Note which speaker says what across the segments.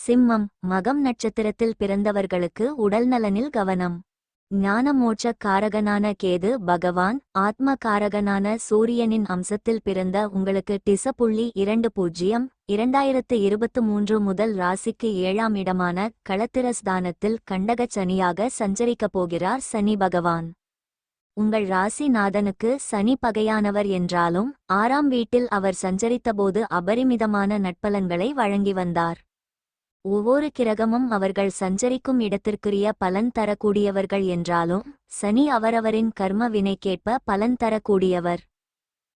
Speaker 1: சிம்மம் மகம் நட்சத்திரத்தில் பிறந்தவர்களுக்கு உடல்நலனில் கவனம். ஞான மோட்ச காரகனான கேது பகவான் ஆத்ம காரகனான சூரியனின் அம்சத்தில் பிறந்த உங்களுக்கு டிச.20 2023 முதல் ராசிக்கு 7ஆம் இடமான களத்திரஸ்தானத்தில் கண்டகச் சனியாக சஞ்சரிக்கப் போகிறார் சனி பகவான். உங்கள் ராசிநாதனுக்கு சனி பகையானவர் என்றாலும் 6ஆம் வீட்டில் அவர் சஞ்சரித்தபோது அபரிமிதமான நட்பலன்களை வழங்கி வந்தார். ஒவ்வொரு கிரகமும் அவர்கள் சஞ்சரிக்கும் இடத்திற்குரிய பலன் தரக்கூடியவர்கள் என்றாலும் சனி அவரவரின் கர்ம வினைக்கேற்ப பலன் தரக்கூடியவர்.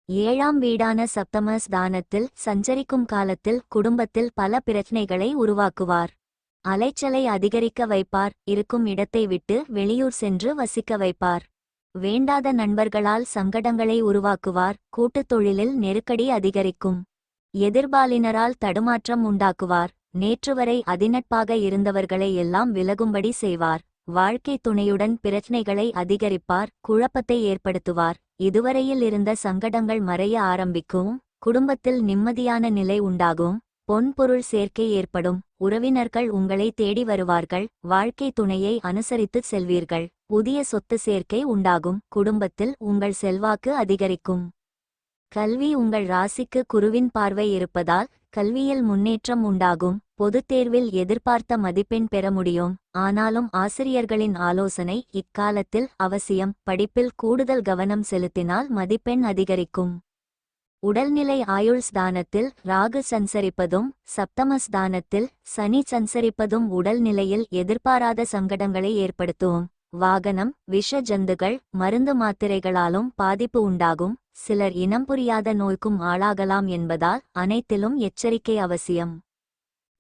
Speaker 1: 7ஆம் வீடான சப்தம ஸ்தானத்தில் சஞ்சரிக்கும் காலத்தில் குடும்பத்தில் பல பிரச்சனைகளை உருவாக்குவார். அலைச்சலை அதிகரிக்க வைப்பார். இருக்கும் இடத்தை விட்டு வெளியூர் சென்று வசிக்க வைப்பார். வேண்டாத நண்பர்களால் சங்கடங்களை உருவாக்குவார். கூட்டுத் தொழிலில் நெருக்கடி அதிகரிக்கும். எதிர்பாலினரால் தடுமாற்றம் உண்டாக்குவார். நேற்றுவரை அதிநட்பாக இருந்தவர்களை எல்லாம் விலகும்படி செய்வார். வாழ்க்கை துணையுடன் பிரச்சனைகளை அதிகரிப்பார். குழப்பத்தை ஏற்படுத்துவார். இதுவரையில் இருந்த சங்கடங்கள் மறைய ஆரம்பிக்கும். குடும்பத்தில் நிம்மதியான நிலை உண்டாகும். பொன்பொருள் சேர்க்கை ஏற்படும். உறவினர்கள் உங்களை தேடி வருவார்கள். வாழ்க்கை துணையை அனுசரித்து செல்வீர்கள். புதிய சொத்து சேர்க்கை உண்டாகும். குடும்பத்தில் உங்கள் செல்வாக்கு அதிகரிக்கும். கல்வி உங்கள் ராசிக்கு குருவின் பார்வை இருப்பதால் கல்வியில் முன்னேற்றம் உண்டாகும். பொதுத் தேர்வில் எதிர்பார்த்த மதிப்பெண் பெற முடியும். ஆனாலும் ஆசிரியர்களின் ஆலோசனை இக்காலத்தில் அவசியம். படிப்பில் கூடுதல் கவனம் செலுத்தினால் மதிப்பெண் அதிகரிக்கும். உடல்நிலை ஆயுள் ஸ்தானத்தில் ராகு சஞ்சரிப்பதும் சப்தம ஸ்தானத்தில் சனி சஞ்சரிப்பதும் உடல்நிலையில் எதிர்பாராத சங்கடங்களை ஏற்படுத்தும். வாகனம் விஷ ஜந்துகள் மருந்து மாத்திரைகளாலும் பாதிப்பு உண்டாகும். சிலர் இனம் புரியாத நோய்க்கும் ஆளாகலாம் என்பதால் அனைத்திலும் எச்சரிக்கை அவசியம்.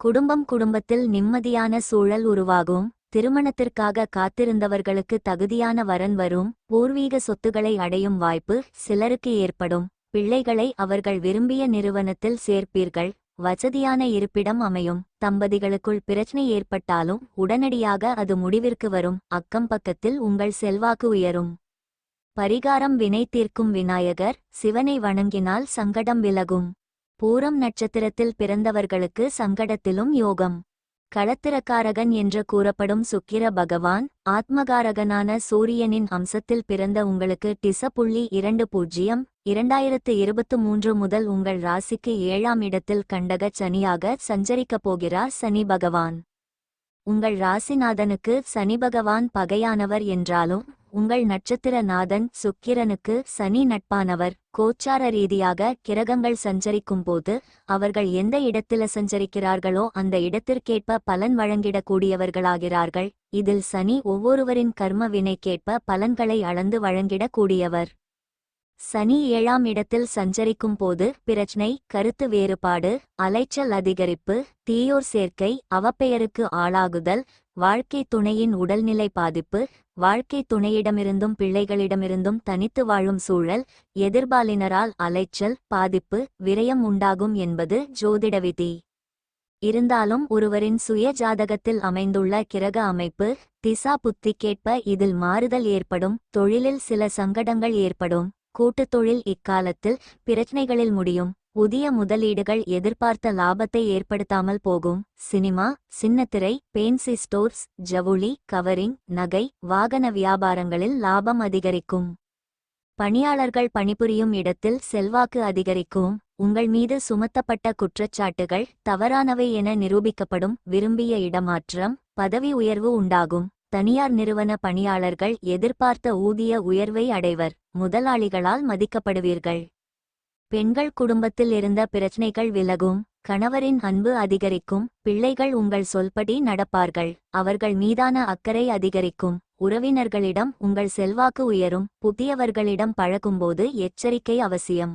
Speaker 1: குடும்பத்தில் நிம்மதியான சூழல் உருவாகும். திருமணத்திற்காக காத்திருந்தவர்களுக்கு தகுதியான வரன் வரும். பூர்வீக சொத்துக்களை அடையும் வாய்ப்பு சிலருக்கு ஏற்படும். பிள்ளைகளை அவர்கள் விரும்பிய நிறுவனத்தில் சேர்ப்பீர்கள். வசதியான இருப்பிடம் அமையும். தம்பதிகளுக்குள் பிரச்சனை ஏற்பட்டாலும் உடனடியாக அது முடிவிற்கு வரும். அக்கம் பக்கத்தில் உங்கள் செல்வாக்கு உயரும். பரிகாரம் வினை தீர்க்கும் விநாயகர் சிவனை வணங்கினால் சங்கடம் விலகும். பூரம் நட்சத்திரத்தில் பிறந்தவர்களுக்கு சங்கடத்திலும் யோகம். களத்திரக்காரகன் என்று கூறப்படும் சுக்கிர பகவான் ஆத்மகாரகனான சூரியனின் அம்சத்தில் பிறந்த உங்களுக்கு டிச.20 2023 முதல் உங்கள் ராசிக்கு 7ஆம் இடத்தில் கண்டகச் சனியாக சஞ்சரிக்கப் போகிறார் சனி பகவான். உங்கள் ராசிநாதனுக்கு சனி பகவான் பகையானவர் என்றாலும் உங்கள் நட்சத்திர நாதன் சுக்கிரனுக்கு சனி நட்பானவர். கோச்சார ரீதியாக கிரகங்கள் சஞ்சரிக்கும் போது அவர்கள் எந்த இடத்தில சஞ்சரிக்கிறார்களோ அந்த இடத்திற்கேற்ப பலன் வழங்கிடக்கூடியவர்களாகிறார்கள். இதில் சனி ஒவ்வொருவரின் கர்ம வினைக்கேற்ப பலன்களை அளந்து வழங்கிடக்கூடியவர். சனி 7ஆம் இடத்தில் சஞ்சரிக்கும் போது பிரச்சனை கருத்து வேறுபாடு அலைச்சல் அதிகரிப்பு தீயோர் சேர்க்கை அவப்பெயருக்கு ஆளாகுதல் வாழ்க்கை துணையின் உடல்நிலை பாதிப்பு வாழ்க்கை துணையிடமிருந்தும் பிள்ளைகளிடமிருந்தும் தனித்து வாழும் சூழல் எதிர்பாலினரால் அலைச்சல் பாதிப்பு விரயம் உண்டாகும் என்பது ஜோதிட விதி. இருந்தாலும் ஒருவரின் சுய ஜாதகத்தில் அமைந்துள்ள கிரக அமைப்பு திசா புத்திக்கேற்ப இதில் மாறுதல் ஏற்படும். தொழிலில் சில சங்கடங்கள் ஏற்படும். கூட்டுத் தொழில் இக்காலத்தில் பிரச்சனைகளில் முடியும். புதிய முதலீடுகள் எதிர்பார்த்த லாபத்தை ஏற்படுத்தாமல் போகும். சினிமா சின்னத்திரை பேன்சி ஸ்டோர்ஸ் ஜவுளி கவரிங் நகை வாகன வியாபாரங்களில் லாபம் அதிகரிக்கும். பணியாளர்கள் பணிபுரியும் இடத்தில் செல்வாக்கு அதிகரிக்கும். உங்கள் மீது சுமத்தப்பட்ட குற்றச்சாட்டுகள் தவறானவை என நிரூபிக்கப்படும். விரும்பிய இடமாற்றம் பதவி உயர்வு உண்டாகும். தனியார் நிறுவன பணியாளர்கள் எதிர்பார்த்த ஊதிய உயர்வை அடைவர். முதலாளிகளால் மதிக்கப்படுவீர்கள். பெண்கள் குடும்பத்தில் இருந்த பிரச்சனைகள் விலகும். கணவரின் அன்பு அதிகரிக்கும். பிள்ளைகள் உங்கள் சொல்படி நடப்பார்கள். அவர்கள் மீதான அக்கறை அதிகரிக்கும். உறவினர்களிடம் உங்கள் செல்வாக்கு உயரும். புதியவர்களிடம் பழகும்போது எச்சரிக்கை அவசியம்.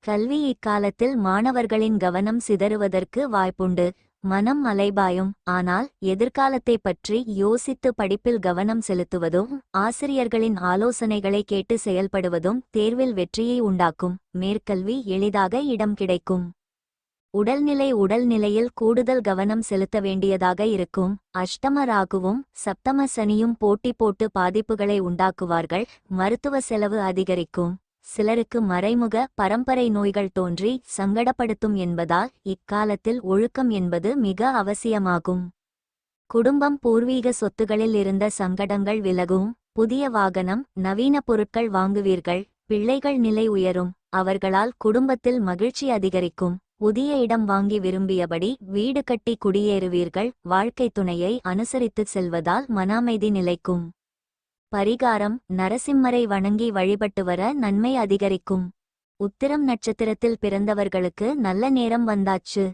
Speaker 1: கல்வி இக்காலத்தில் மாணவர்களின் கவனம் சிதறுவதற்கு வாய்ப்புண்டு. மனம் அலைபாயும். ஆனால் எதிர்காலத்தை பற்றி யோசித்து படிப்பில் கவனம் செலுத்துவதும் ஆசிரியர்களின் ஆலோசனைகளை கேட்டு செயல்படுவதும் தேர்வில் வெற்றியை உண்டாக்கும். மேற்கல்வி எளிதாக இடம் கிடைக்கும். உடல்நிலையில் கூடுதல் கவனம் செலுத்த வேண்டியதாக இருக்கும். அஷ்டம ராகுவும் சப்தம சனியும் போட்டி போட்டு பாதிப்புகளை உண்டாக்குவார்கள். மருத்துவ செலவு அதிகரிக்கும். சிலருக்கு மறைமுக பரம்பரை நோய்கள் தோன்றி சங்கடப்படுத்தும் என்பதால் இக்காலத்தில் ஒழுக்கம் என்பது மிக அவசியமாகும். குடும்பம் பூர்வீக சொத்துகளில் இருந்த சங்கடங்கள் விலகும். புதிய வாகனம் நவீன பொருட்கள் வாங்குவீர்கள். பிள்ளைகள் நிலை உயரும். அவர்களால் குடும்பத்தில் மகிழ்ச்சி அதிகரிக்கும். புதிய இடம் வாங்கி விரும்பியபடி வீடு கட்டி குடியேறுவீர்கள். வாழ்க்கை துணையை அனுசரித்துச் செல்வதால் மன அமைதி நிலைக்கும். பரிகாரம் நரசிம்மரை வணங்கி வழிபட்டு வர நன்மை அதிகரிக்கும். உத்திரம் நட்சத்திரத்தில் பிறந்தவர்களுக்கு நல்ல நேரம் வந்தாச்சு.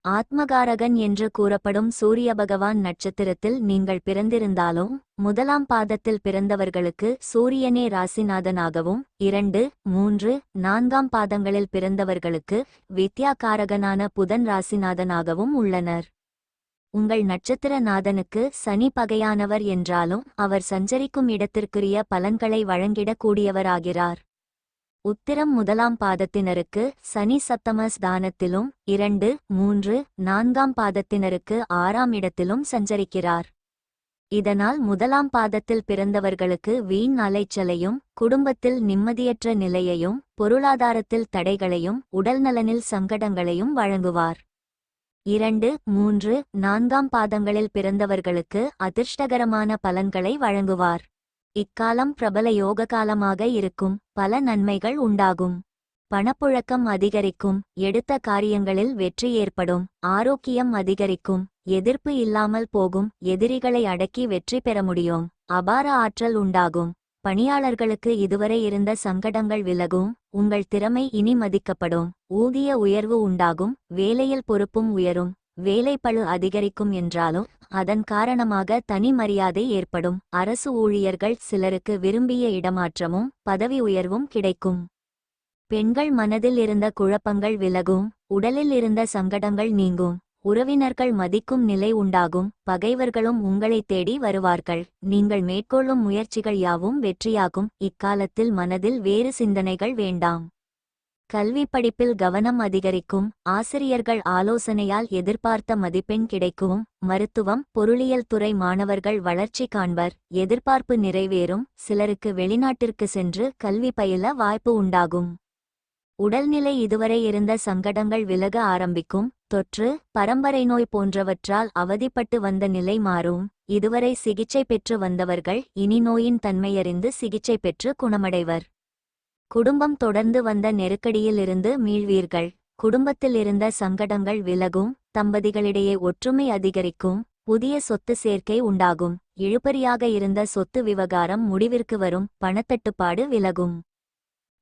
Speaker 1: ஆத்மகாரகன் என்று கூறப்படும் சூரிய பகவான் நட்சத்திரத்தில் நீங்கள் பிறந்திருந்தாலும் முதலாம் பாதத்தில் பிறந்தவர்களுக்கு சூரியனே ராசிநாதனாகவும் 2, 3, 4ஆம் பாதங்களில் பிறந்தவர்களுக்கு வித்யாகாரகனான புதன் ராசிநாதனாகவும் உள்ளனர். உங்கள் நட்சத்திர நாதனுக்கு சனி பகையானவர் என்றாலும் அவர் சஞ்சரிக்கும் இடத்திற்குரிய பலன்களை வழங்கிடக் கூடியவராகிறார். உத்திரம் முதலாம் பாதத்தினருக்கு சனி சப்தம ஸ்தானத்திலும் 2, 3, 4ஆம் பாதத்தினருக்கு 6ஆம் இடத்திலும் சஞ்சரிக்கிறார். இதனால் முதலாம் பாதத்தில் பிறந்தவர்களுக்கு வீண் அலைச்சலையும் குடும்பத்தில் நிம்மதியற்ற நிலையையும் பொருளாதாரத்தில் தடைகளையும் உடல்நலனில் சங்கடங்களையும் வழங்குவார். 2, 3, 4ஆம் பாதங்களில் பிறந்தவர்களுக்கு அதிர்ஷ்டகரமான பலன்களை வழங்குவார். இக்காலம் பிரபல யோக காலமாக இருக்கும். பல நன்மைகள் உண்டாகும். பணப்புழக்கம் அதிகரிக்கும். எடுத்த காரியங்களில் வெற்றி ஏற்படும். ஆரோக்கியம் அதிகரிக்கும். எதிர்ப்பு இல்லாமல் போகும். எதிரிகளை அடக்கி வெற்றி பெற முடியும். அபார ஆற்றல் உண்டாகும். பணியாளர்களுக்கு இதுவரை இருந்த சங்கடங்கள் விலகும். உங்கள் திறமை இனி மதிக்கப்படும். ஊதிய உயர்வு உண்டாகும். வேலையில் பொறுப்பும் உயரும். வேலைப்பளு அதிகரிக்கும் என்றாலும் அதன் காரணமாக தனி மரியாதை ஏற்படும். அரசு ஊழியர்கள் சிலருக்கு விரும்பிய இடமாற்றமும் பதவி உயர்வும் கிடைக்கும். பெண்கள் மனதில் இருந்த குழப்பங்கள் விலகும். உடலில் இருந்த சங்கடங்கள் நீங்கும். உறவினர்கள் மதிக்கும் நிலை உண்டாகும். பகைவர்களும் உங்களை தேடி வருவார்கள். நீங்கள் மேற்கொள்ளும் முயற்சிகள் யாவும் வெற்றியாகும். இக்காலத்தில் மனதில் வேறு சிந்தனைகள் வேண்டாம். கல்வி படிப்பில் கவனம் அதிகரிக்கும். ஆசிரியர்கள் ஆலோசனையால் எதிர்பார்த்த மதிப்பெண் கிடைக்கும். மருத்துவம் பொருளியல் துறை மாணவர்கள் வளர்ச்சி காண்பர். எதிர்பார்ப்பு நிறைவேறும். சிலருக்கு வெளிநாட்டிற்கு சென்று கல்வி பயில வாய்ப்பு உண்டாகும். உடல்நிலை இதுவரை இருந்த சங்கடங்கள் விலக ஆரம்பிக்கும். தொற்று பரம்பரை நோய் போன்றவற்றால் அவதிப்பட்டு வந்த நிலை மாறும். இதுவரை சிகிச்சை பெற்று வந்தவர்கள் இனி நோயின் தன்மையறிந்து சிகிச்சை பெற்று குணமடைவர். குடும்பம் தொடர்ந்து வந்த நெருக்கடியிலிருந்து மீள்வீர்கள். குடும்பத்தில் இருந்த சங்கடங்கள் விலகும். தம்பதிகளிடையே ஒற்றுமை அதிகரிக்கும். புதிய சொத்து சேர்க்கை உண்டாகும். இழுபறியாக இருந்த சொத்து விவகாரம் முடிவிற்கு வரும். பணத்தட்டுப்பாடு விலகும்.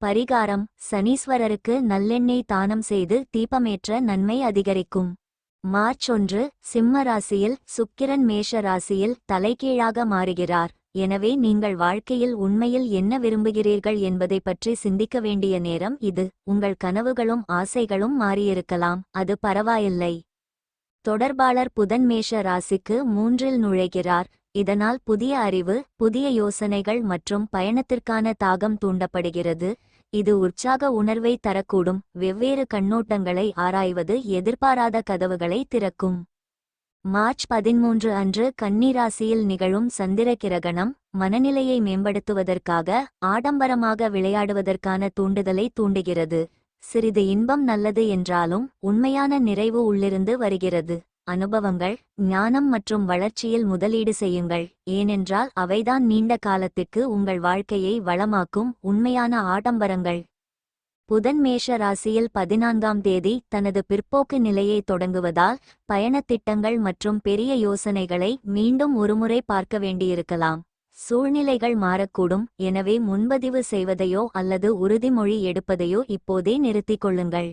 Speaker 1: பரிகாரம் சனீஸ்வரருக்கு நல்லெண்ணெய் தானம் செய்து தீபமேற்ற நன்மை அதிகரிக்கும். மார்ச் 1 சிம்ம ராசியில் சுக்கிரன் மேஷ ராசியில் தலைகீழாக மாறுகிறார். எனவே நீங்கள் வாழ்க்கையில் உண்மையில் என்ன விரும்புகிறீர்கள் என்பதை பற்றி சிந்திக்க வேண்டிய நேரம் இது. உங்கள் கனவுகளும் ஆசைகளும் மாறியிருக்கலாம். அது பரவாயில்லை. தொடர்பாளர் புதன் மேஷ ராசிக்கு 3இல் நுழைகிறார். இதனால் புதிய அறிவு புதிய யோசனைகள் மற்றும் பயணத்திற்கான தாகம் தூண்டப்படுகிறது. இது உற்சாக உணர்வை தரக்கூடும். வெவ்வேறு கண்ணோட்டங்களை ஆராய்வது எதிர்பாராத கதவுகளை திறக்கும். மார்ச் 13 அன்று கன்னி ராசியில் நிகழும் சந்திர கிரகணம் மனநிலையை மேம்படுத்துவதற்காக ஆடம்பரமாக விளையாடுவதற்கான தூண்டுதலை தூண்டுகிறது. சிறிது இன்பம் நல்லது என்றாலும் உண்மையான நிறைவு உள்ளிருந்து வருகிறது. அனுபவங்கள் ஞானம் மற்றும் வளர்ச்சியில் முதலீடு செய்யுங்கள். ஏனென்றால் அவைதான் நீண்ட காலத்திற்கு உங்கள் வாழ்க்கையை வளமாக்கும் உண்மையான ஆடம்பரங்கள். புதன் மேஷ ராசியில் 14ஆம் தேதி தனது பிற்போக்கு நிலையை தொடங்குவதால் பயணத் திட்டங்கள் மற்றும் பெரிய யோசனைகளை மீண்டும் ஒருமுறை பார்க்க வேண்டியிருக்கலாம். சூழ்நிலைகள் மாறக்கூடும். எனவே முன்பதிவு செய்வதையோ அல்லது உறுதிமொழி எடுப்பதையோ இப்போதே நிறுத்திக் கொள்ளுங்கள்.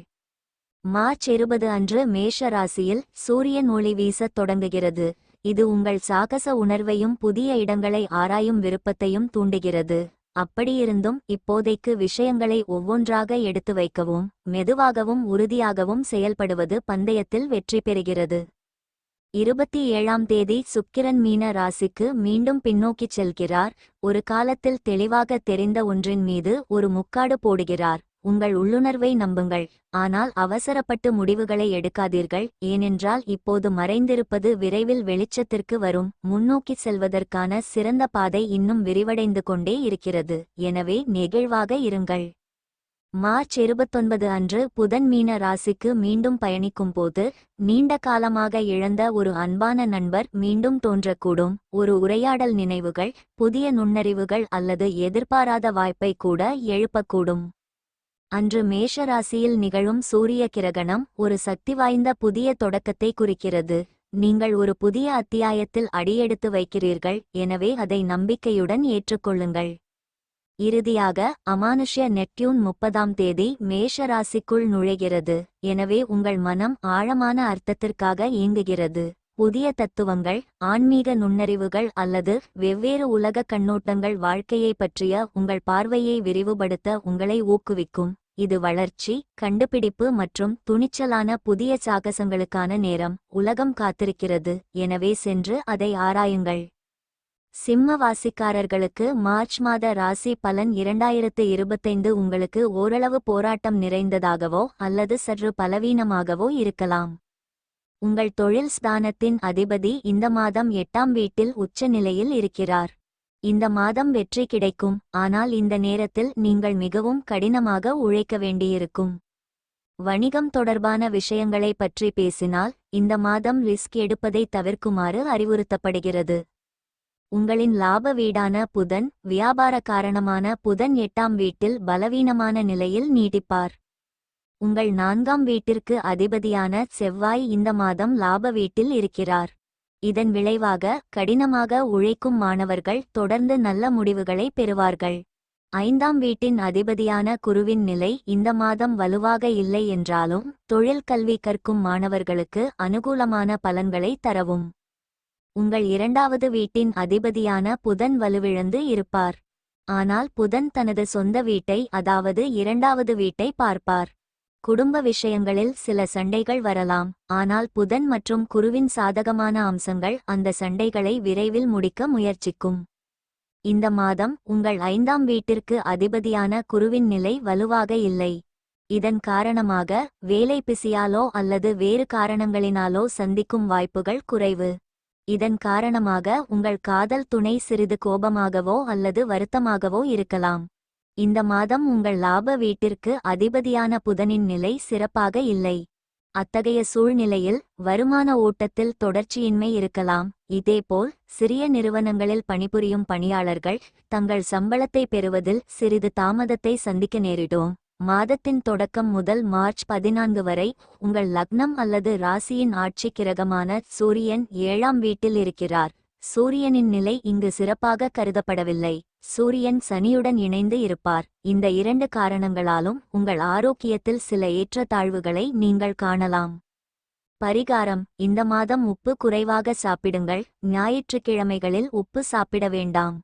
Speaker 1: மார்ச் 20 அன்று மேஷ ராசியில் சூரியன் ஒளி வீசத் தொடங்குகிறது. இது உங்கள் சாகச உணர்வையும் புதிய இடங்களை ஆராயும் விருப்பத்தையும் தூண்டுகிறது. அப்படியிருந்தும் இப்போதைக்கு விஷயங்களை ஒவ்வொன்றாக எடுத்து வைக்கவும் மெதுவாகவும் உறுதியாகவும் செயல்படுவது பந்தயத்தில் வெற்றி பெறுகிறது. 27ஆம் தேதி சுக்கிரன் மீன ராசிக்கு மீண்டும் பின்னோக்கிச் செல்கிறார். ஒரு காலத்தில் தெளிவாக தெரிந்த ஒன்றின் மீது ஒரு முக்காடு போடுகிறார். உங்கள் உள்ளுணர்வை நம்புங்கள். ஆனால் அவசரப்பட்டு முடிவுகளை எடுக்காதீர்கள். ஏனென்றால் இப்போது மறைந்திருப்பது விரைவில் வெளிச்சத்திற்கு வரும். முன்னோக்கிச் செல்வதற்கான சிறந்த பாதை இன்னும் விரிவடைந்து கொண்டே இருக்கிறது. எனவே நெகிழ்வாக இருங்கள். மார்ச் 29 அன்று புதன் மீன ராசிக்கு மீண்டும் பயணிக்கும்போது நீண்ட காலமாக இழந்த ஒரு அன்பான நண்பர் மீண்டும் தோன்றக்கூடும். ஒரு உரையாடல், நினைவுகள், புதிய நுண்ணறிவுகள் அல்லது எதிர்பாராத வாய்ப்பை கூட எழுப்பக்கூடும். அன்று மேஷ ராசியில் நிகழும் சூரிய கிரகணம் ஒரு சக்தி வாய்ந்த புதிய தொடக்கத்தை குறிக்கிறது. நீங்கள் ஒரு புதிய அத்தியாயத்தில் அடியெடுத்து வைக்கிறீர்கள், எனவே அதை நம்பிக்கையுடன் ஏற்றுக்கொள்ளுங்கள். இறுதியாக, அமானுஷ்ய நெப்டியூன் 30ஆம் தேதி மேஷ ராசிக்குள் நுழைகிறது. எனவே உங்கள் மனம் ஆழமான அர்த்தத்திற்காக ஏங்குகிறது. புதிய தத்துவங்கள், ஆன்மீக நுண்ணறிவுகள் அல்லது வெவ்வேறு உலக கண்ணோட்டங்கள் வாழ்க்கையை பற்றிய உங்கள் பார்வையை விரிவுபடுத்த உங்களை ஊக்குவிக்கும். இது வளர்ச்சி, கண்டுபிடிப்பு மற்றும் துணிச்சலான புதிய சாகசங்களுக்கான நேரம். உலகம் காத்திருக்கிறது, எனவே சென்று அதை ஆராயுங்கள். சிம்ம வாசிக்காரர்களுக்கு மார்ச் மாத ராசி பலன் 2025 உங்களுக்கு ஓரளவு போராட்டம் நிறைந்ததாகவோ அல்லது சற்று பலவீனமாகவோ இருக்கலாம். உங்கள் தொழில் ஸ்தானத்தின் அதிபதி இந்த மாதம் 8ஆம் வீட்டில் உச்ச நிலையில் இருக்கிறார். இந்த மாதம் வெற்றி கிடைக்கும், ஆனால் இந்த நேரத்தில் நீங்கள் மிகவும் கடினமாக உழைக்க வேண்டியிருக்கும். வணிகம் தொடர்பான விஷயங்களை பற்றி பேசினால் இந்த மாதம் ரிஸ்க் எடுப்பதை தவிர்க்குமாறு அறிவுறுத்தப்படுகிறது. உங்களின் லாப வீடான புதன், வியாபார காரணமான புதன் 8ஆம் வீட்டில் பலவீனமான நிலையில் நீடிப்பார். உங்கள் 4ஆம் வீட்டிற்கு அதிபதியான செவ்வாய் இந்த மாதம் லாப வீட்டில் இருக்கிறார். இதன் விளைவாக கடினமாக உழைக்கும் மாணவர்கள் தொடர்ந்து நல்ல முடிவுகளை பெறுவார்கள். 5ஆம் வீட்டின் அதிபதியான குருவின் நிலை இந்த மாதம் வலுவாக இல்லை என்றாலும் தொழில் கல்வி கற்கும் மாணவர்களுக்கு அனுகூலமான பலன்களை தரவும். உங்கள் 2வது வீட்டின் அதிபதியான புதன் வலுவிழந்து இருப்பார். ஆனால் புதன் தனது சொந்த வீட்டை, அதாவது 2வது வீட்டை பார்ப்பார். குடும்ப விஷயங்களில் சில சண்டைகள் வரலாம், ஆனால் புதன் மற்றும் குருவின் சாதகமான அம்சங்கள் அந்த சண்டைகளை விரைவில் முடிக்க முயற்சிக்கும். இந்த மாதம் உங்கள் 5ஆம் வீட்டிற்கு அதிபதியான குருவின் நிலை வலுவாக இல்லை. இதன் காரணமாக வேலை பிசியாலோ அல்லது வேறு காரணங்களினாலோ சந்திக்கும் வாய்ப்புகள் குறைவு. இதன் காரணமாக உங்கள் காதல் துணை சிறிது கோபமாகவோ அல்லது வருத்தமாகவோ இருக்கலாம். இந்த மாதம் உங்கள் லாப வீட்டிற்கு அதிபதியான புதனின் நிலை சிறப்பாக இல்லை. அத்தகைய சூழ்நிலையில் வருமான ஓட்டத்தில் தொடர்ச்சியின்மை இருக்கலாம். இதேபோல் சிறிய நிறுவனங்களில் பணிபுரியும் பணியாளர்கள் தங்கள் சம்பளத்தை பெறுவதில் சிறிது தாமதத்தை சந்திக்க நேரிடும். மாதத்தின் தொடக்கம் முதல் மார்ச் 14 வரை உங்கள் லக்னம் அல்லது ராசியின் ஆட்சி கிரகமான சூரியன் 7ஆம் வீட்டில் இருக்கிறார். சூரியனின் நிலை இங்கு சிறப்பாக கருதப்படவில்லை. சூரியன் சனியுடன் இணைந்து இருப்பார். இந்த 2 காரணங்களாலும் உங்கள் ஆரோக்கியத்தில் சில ஏற்றத்தாழ்வுகளை நீங்கள் காணலாம். பரிகாரம்: இந்த மாதம் உப்பு குறைவாக சாப்பிடுங்கள். ஞாயிற்றுக்கிழமைகளில் உப்பு சாப்பிட வேண்டாம்.